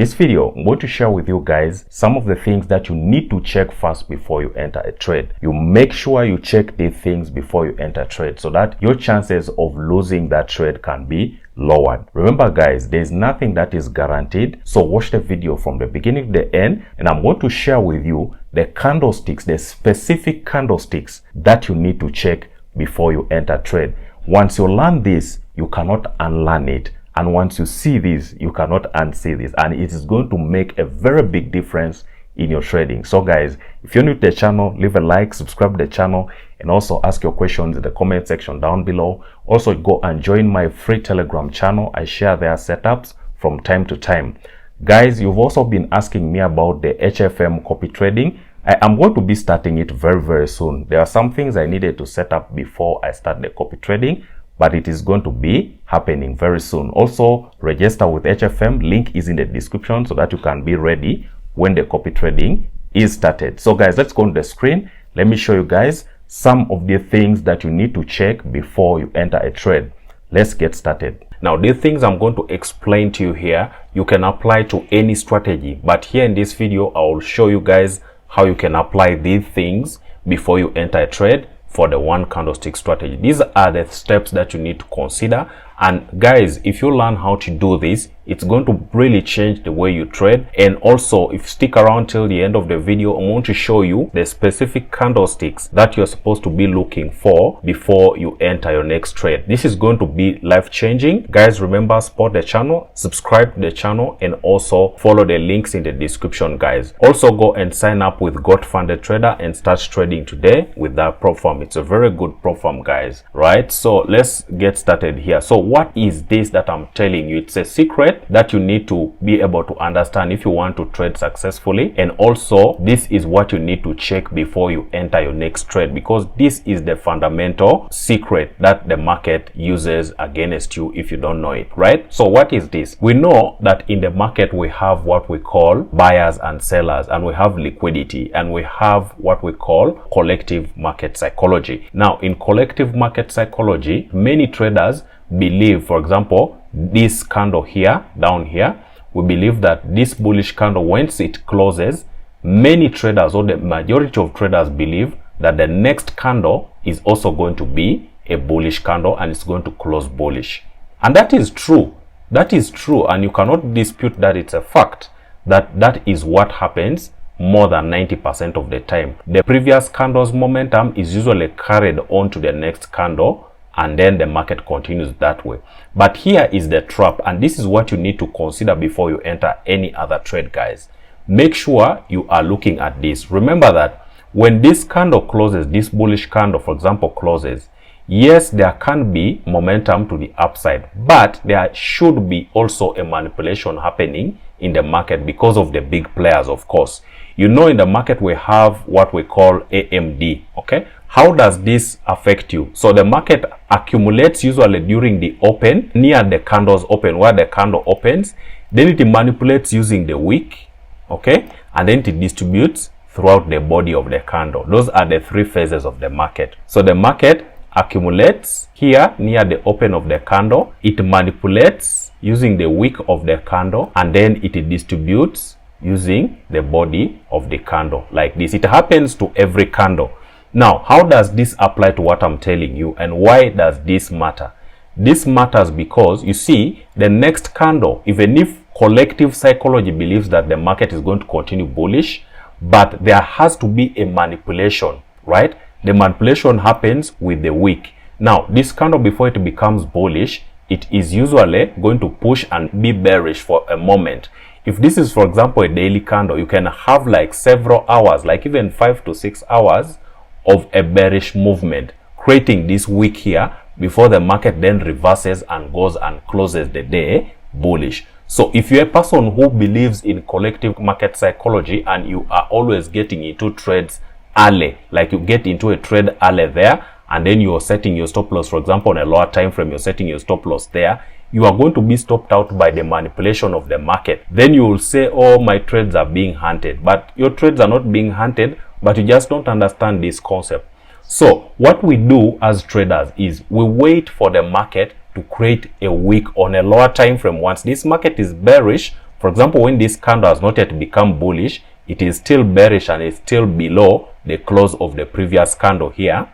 this video, I'm going to share with you guys some of the things that you need to check first before you enter a trade. You make sure you check these things before you enter a trade so that your chances of losing that trade can be lowered. Remember guys, there's nothing that is guaranteed, so watch the video from the beginning to the end, and I'm going to share with you the candlesticks, the specific candlesticks that you need to check before you enter trade. Once you learn this, you cannot unlearn it, and once you see this, you cannot unsee this, and it is going to make a very big difference in your trading. So guys, if you're new to the channel, leave a like, subscribe to the channel, and also ask your questions in the comment section down below. Also go and join my free Telegram channel. I share their setups from time to time. Guys, you've also been asking me about the HFM copy trading. I am going to be starting it very soon. There are some things I needed to set up before I start the copy trading, but it is going to be happening very soon. Also, register with HFM. Link is in the description so that you can be ready when the copy trading is started. So guys, let's go on the screen. Let me show you guys some of the things that you need to check before you enter a trade. Let's get started. Now, these things I'm going to explain to you here, you can apply to any strategy, but here in this video, I will show you guys how you can apply these things before you enter a trade for the one candlestick strategy. These are the steps that you need to consider. And guys, if you learn how to do this, it's going to really change the way you trade. And also, if you stick around till the end of the video, I'm going to show you the specific candlesticks that you're supposed to be looking for before you enter your next trade. This is going to be life-changing. Guys, remember, support the channel, subscribe to the channel, and also follow the links in the description, guys. Also, go and sign up with Got Funded Trader and start trading today with that platform. It's a very good platform, guys, right? So let's get started here. So what is this that I'm telling you? It's a secret that you need to be able to understand if you want to trade successfully. And also, this is what you need to check before you enter your next trade, because this is the fundamental secret that the market uses against you if you don't know it, right? So what is this? We know that in the market we have what we call buyers and sellers, and we have liquidity, and we have what we call collective market psychology. Now, in collective market psychology, many traders believe, for example, this candle here, down here, we believe that this bullish candle, once it closes, many traders, or the majority of traders, believe that the next candle is also going to be a bullish candle and it's going to close bullish. And that is true. That is true, and you cannot dispute that. It's a fact that is what happens more than 90% of the time. The previous candle's momentum is usually carried on to the next candle, and then the market continues that way. But here is the trap, and this is what you need to consider before you enter any other trade, guys. Make sure you are looking at this. Remember that when this candle closes, this bullish candle, for example, closes, yes, there can be momentum to the upside, but there should be also a manipulation happening in the market because of the big players, of course. You know, in the market we have what we call AMD, okay? How does this affect you? So the market accumulates usually during the open, near the candle's open, where the candle opens. Then it manipulates using the wick, okay? And then it distributes throughout the body of the candle. Those are the three phases of the market. So the market accumulates here near the open of the candle. It manipulates using the wick of the candle, and then it distributes using the body of the candle like this. It happens to every candle. Now, how does this apply to what I'm telling you, and why does this matter? This matters because, you see, the next candle, even if collective psychology believes that the market is going to continue bullish, but there has to be a manipulation, right? The manipulation happens with the wick. Now, this candle, before it becomes bullish, it is usually going to push and be bearish for a moment. If this is, for example, a daily candle, you can have like several hours, like even 5 to 6 hours of a bearish movement, creating this wick here before the market then reverses and goes and closes the day bullish. So if you're a person who believes in collective market psychology and you are always getting into trades early, like you get into a trade early there, and then you're setting your stop loss, for example, on a lower time frame, you're setting your stop loss there, you are going to be stopped out by the manipulation of the market. Then you will say, oh, my trades are being hunted. But your trades are not being hunted, but you just don't understand this concept. So what we do as traders is we wait for the market to create a wick on a lower time frame. Once this market is bearish For example, when this candle has not yet become bullish, it is still bearish and it's still below the close of the previous candle here,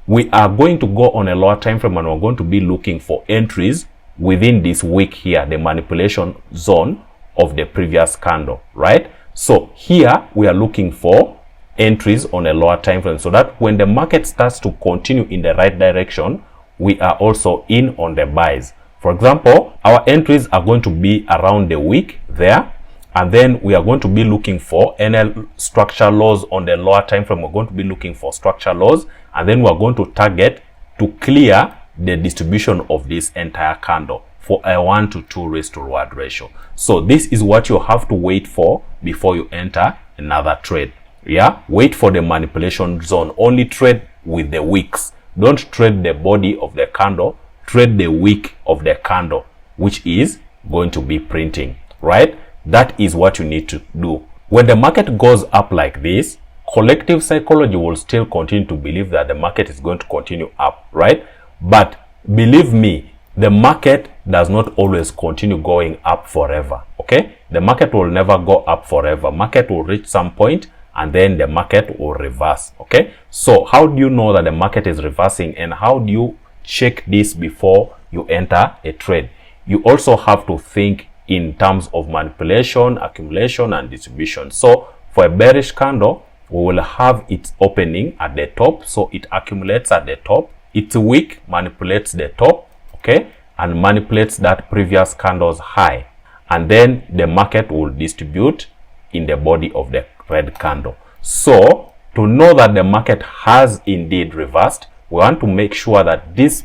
we are going to go on a lower time frame and we're going to be looking for entries within this wick here, the manipulation zone of the previous candle, right? So here we are looking for entries on a lower time frame, so that when the market starts to continue in the right direction, we are also in on the buys. For example, our entries are going to be around the wick there, and then we are going to be looking for any structure lows on the lower time frame. We're going to be looking for structure lows, and then we're going to target to clear the distribution of this entire candle for a 1-to-2 risk to reward ratio. So this is what you have to wait for before you enter another trade. Yeah, wait for the manipulation zone. Only trade with the wicks. Don't trade the body of the candle, trade the wick of the candle, which is going to be printing, right? That is what you need to do. When the market goes up like this, collective psychology will still continue to believe that the market is going to continue up, right? But believe me, the market does not always continue going up forever, okay? The market will never go up forever. Market will reach some point and then the market will reverse, okay? So how do you know that the market is reversing, and how do you check this before you enter a trade? You also have to think in terms of manipulation, accumulation, and distribution. So for a bearish candle, we will have its opening at the top, so it accumulates at the top. Its wick manipulates the top, okay, and manipulates that previous candle's high, and then the market will distribute in the body of the red candle. So to know that the market has indeed reversed, we want to make sure that this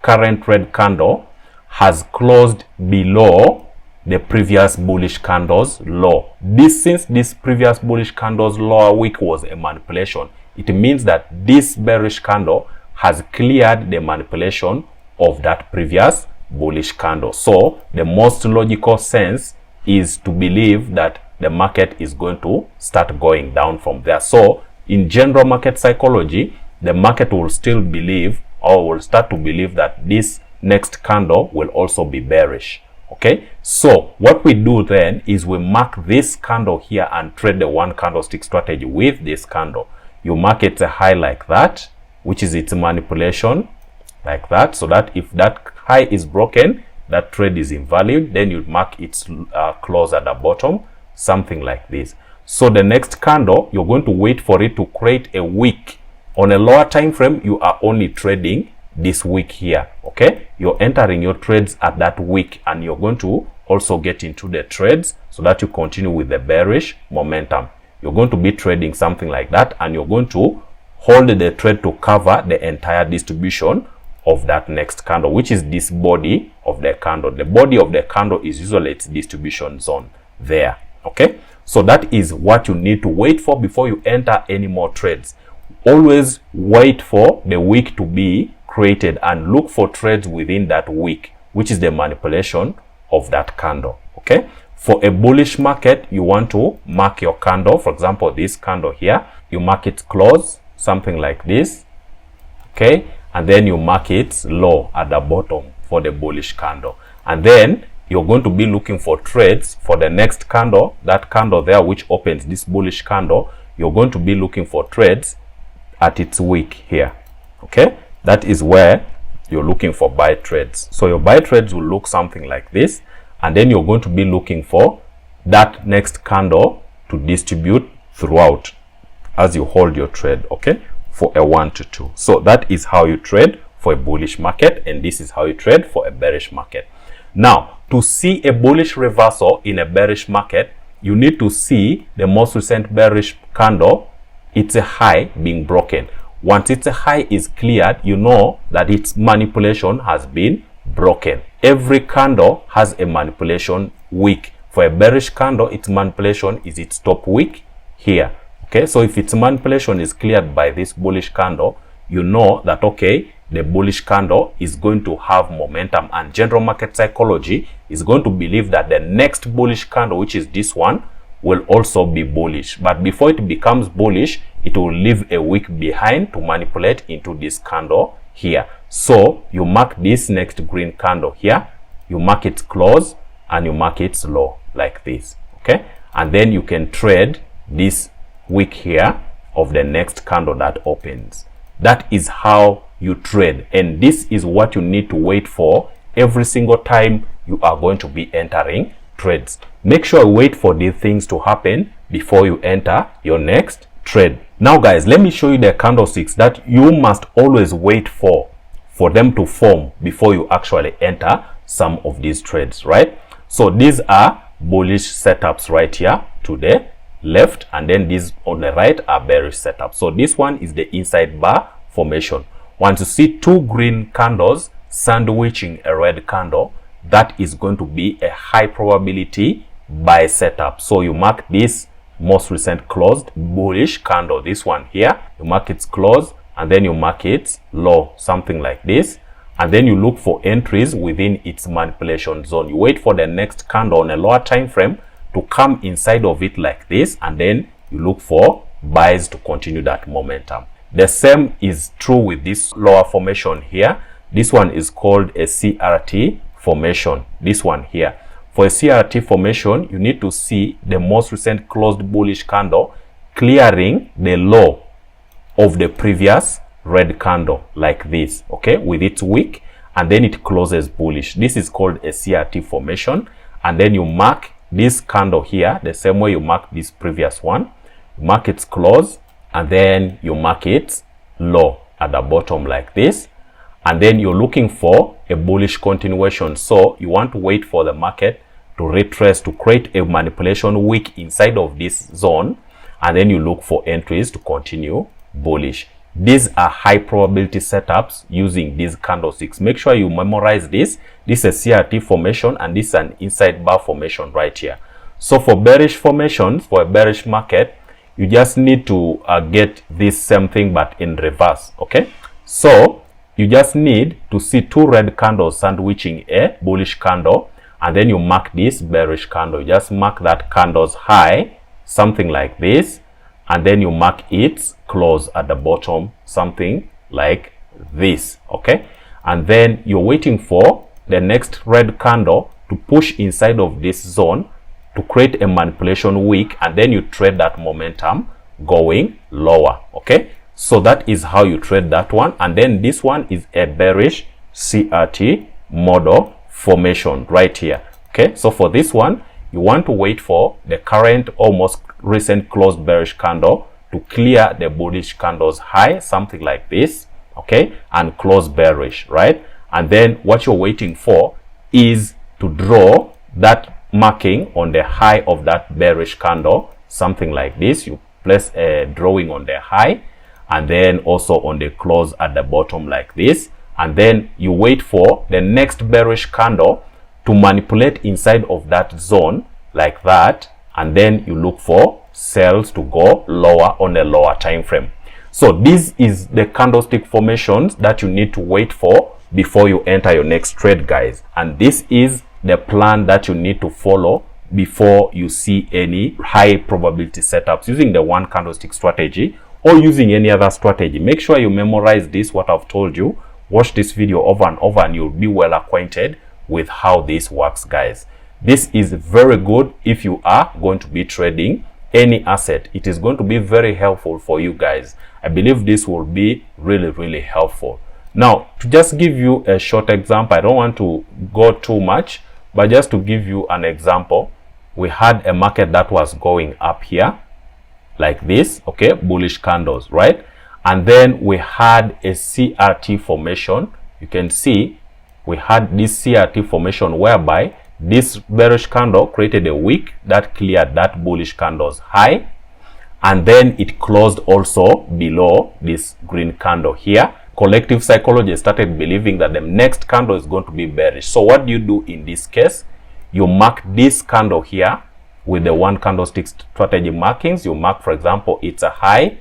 current red candle has closed below the previous bullish candle's low. Since this previous bullish candle's lower wick was a manipulation, it means that this bearish candle has cleared the manipulation of that previous bullish candle. So the most logical sense is to believe that the market is going to start going down from there. So in general market psychology, the market will still believe, or will start to believe, that this next candle will also be bearish. Okay, so what we do then is we mark this candle here and trade the one candlestick strategy with this candle. You mark it a high like that, which is its manipulation, like that, so that if that high is broken, that trade is invalid. Then you mark its close at the bottom, something like this. So the next candle, you're going to wait for it to create a wick. On a lower time frame, you are only trading this wick here, okay? You're entering your trades at that wick, and you're going to also get into the trades so that you continue with the bearish momentum. You're going to be trading something like that, and you're going to hold the trade to cover the entire distribution of that next candle, which is this body of the candle. The body of the candle is usually its distribution zone there, okay? So that is what you need to wait for before you enter any more trades. Always wait for the wick to be created and look for trades within that wick, which is the manipulation of that candle, okay? For a bullish market, you want to mark your candle. For example, this candle here, you mark its close, something like this, okay? And then you mark its low at the bottom for the bullish candle. And then you're going to be looking for trades for the next candle, that candle there which opens this bullish candle. You're going to be looking for trades at its wick here, okay? That is where you're looking for buy trades. So your buy trades will look something like this, and then you're going to be looking for that next candle to distribute throughout as you hold your trade, okay, for a 1-to-2. So that is how you trade for a bullish market, and this is how you trade for a bearish market. Now, to see a bullish reversal in a bearish market, you need to see the most recent bearish candle, it's a high being broken. Once its high is cleared, you know that its manipulation has been broken. Every candle has a manipulation wick. For a bearish candle, its manipulation is its top wick here, okay? So if its manipulation is cleared by this bullish candle, you know that, okay, the bullish candle is going to have momentum, and general market psychology is going to believe that the next bullish candle, which is this one, will also be bullish. But before it becomes bullish, it will leave a wick behind to manipulate into this candle here. So you mark this next green candle here, you mark its close, and you mark it low like this. Okay, and then you can trade this wick here of the next candle that opens. That is how you trade, and this is what you need to wait for every single time you are going to be entering trades. Make sure you wait for these things to happen before you enter your next trade. Now guys, let me show you the candlesticks that you must always wait for them to form before you actually enter some of these trades, right? So these are bullish setups right here to the left, and then these on the right are bearish setups. So this one is the inside bar formation. Once you see two green candles sandwiching a red candle, that is going to be a high probability buy setup. So you mark this most recent closed bullish candle, this one here, you mark its close, and then you mark it low, something like this, and then you look for entries within its manipulation zone. You wait for the next candle on a lower time frame to come inside of it like this, and then you look for buys to continue that momentum. The same is true with this lower formation here. This one is called a CRT formation, this one here. For a CRT formation, you need to see the most recent closed bullish candle clearing the low of the previous red candle like this, okay, with its wick, and then it closes bullish. This is called a CRT formation, and then you mark this candle here the same way you mark this previous one. You mark its close, and then you mark it low at the bottom like this, and then you're looking for a bullish continuation. So you want to wait for the market to retrace to create a manipulation wick inside of this zone, and then you look for entries to continue bullish. These are high probability setups using these candlesticks. Make sure you memorize this. This is a CRT formation, and this is an inside bar formation right here. So for bearish formations, for a bearish market, you just need to get this same thing but in reverse. Okay, so you just need to see two red candles sandwiching a bullish candle, and then you mark this bearish candle. You just mark that candle's high, something like this, and then you mark its close at the bottom, something like this. Okay, and then you're waiting for the next red candle to push inside of this zone to create a manipulation wick, and then you trade that momentum going lower. Okay, so that is how you trade that one. And then this one is a bearish CRT model formation right here. Okay, so for this one, you want to wait for the current almost recent closed bearish candle to clear the bullish candle's high, something like this, okay, and close bearish, right? And then what you're waiting for is to draw that marking on the high of that bearish candle, something like this. You place a drawing on the high, and then also on the close at the bottom like this, and then you wait for the next bearish candle to manipulate inside of that zone like that, and then you look for sells to go lower on a lower time frame. So this is the candlestick formations that you need to wait for before you enter your next trade, guys, and this is the plan that you need to follow before you see any high probability setups using the one candlestick strategy or using any other strategy. Make sure you memorize this, what I've told you. Watch this video over and over, and you'll be well acquainted with how this works, guys. This is very good if you are going to be trading any asset. It is going to be very helpful for you guys. I believe this will be really helpful. Now, to just give you a short example, I don't want to go too much, but just to give you an example, we had a market that was going up here like this, okay, bullish candles, right? And then we had a CRT formation. You can see we had this CRT formation whereby this bearish candle created a wick that cleared that bullish candle's high, and then it closed also below this green candle here. Collective psychology started believing that the next candle is going to be bearish. So what do you do in this case? You mark this candle here with the one candlestick strategy markings. You mark, for example, it's a high,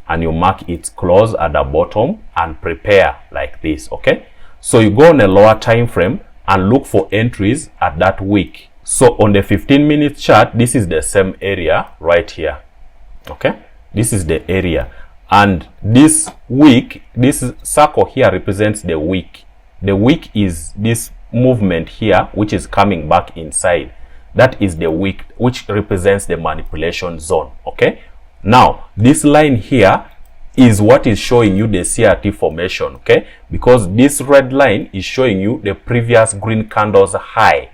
and you mark its close at the bottom and prepare like this. Okay, so you go on a lower time frame and look for entries at that wick. So on the 15-minute chart, this is the same area right here. Okay, this is the area, and this wick, this circle here represents the wick. The wick is this movement here, which is coming back inside, that is the wick, which represents the manipulation zone. Okay, now this line here is what is showing you the CRT formation. Okay, because this red line is showing you the previous green candle's high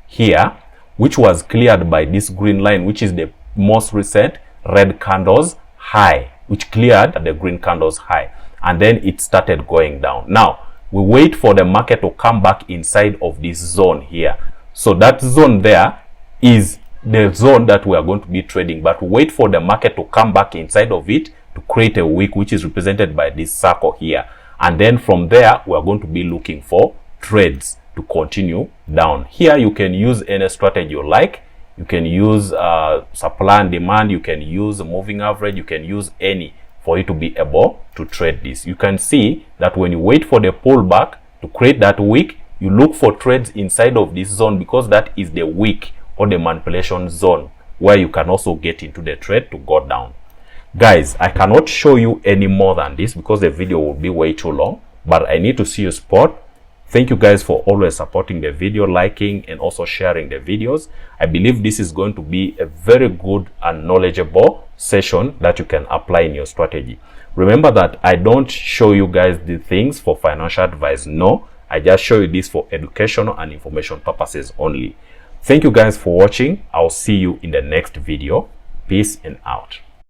here, which was cleared by this green line, which is the most recent red candle's high, which cleared the green candle's high, and then it started going down. Now we wait for the market to come back inside of this zone here. So that zone there is the zone that we are going to be trading, but we wait for the market to come back inside of it to create a wick, which is represented by this circle here, and then from there we are going to be looking for trades to continue down. Here you can use any strategy you like. You can use supply and demand, you can use moving average, you can use any for you to be able to trade this. You can see that when you wait for the pullback to create that wick, you look for trades inside of this zone, because that is the wick or the manipulation zone where you can also get into the trade to go down. Guys, I cannot show you any more than this because the video will be way too long, but I need to see you spot. Thank you guys for always supporting the video, liking and also sharing the videos. I believe this is going to be a very good and knowledgeable session that you can apply in your strategy. Remember that I don't show you guys the things for financial advice. No, I just show you this for educational and information purposes only. Thank you guys for watching. I'll see you in the next video. Peace and out.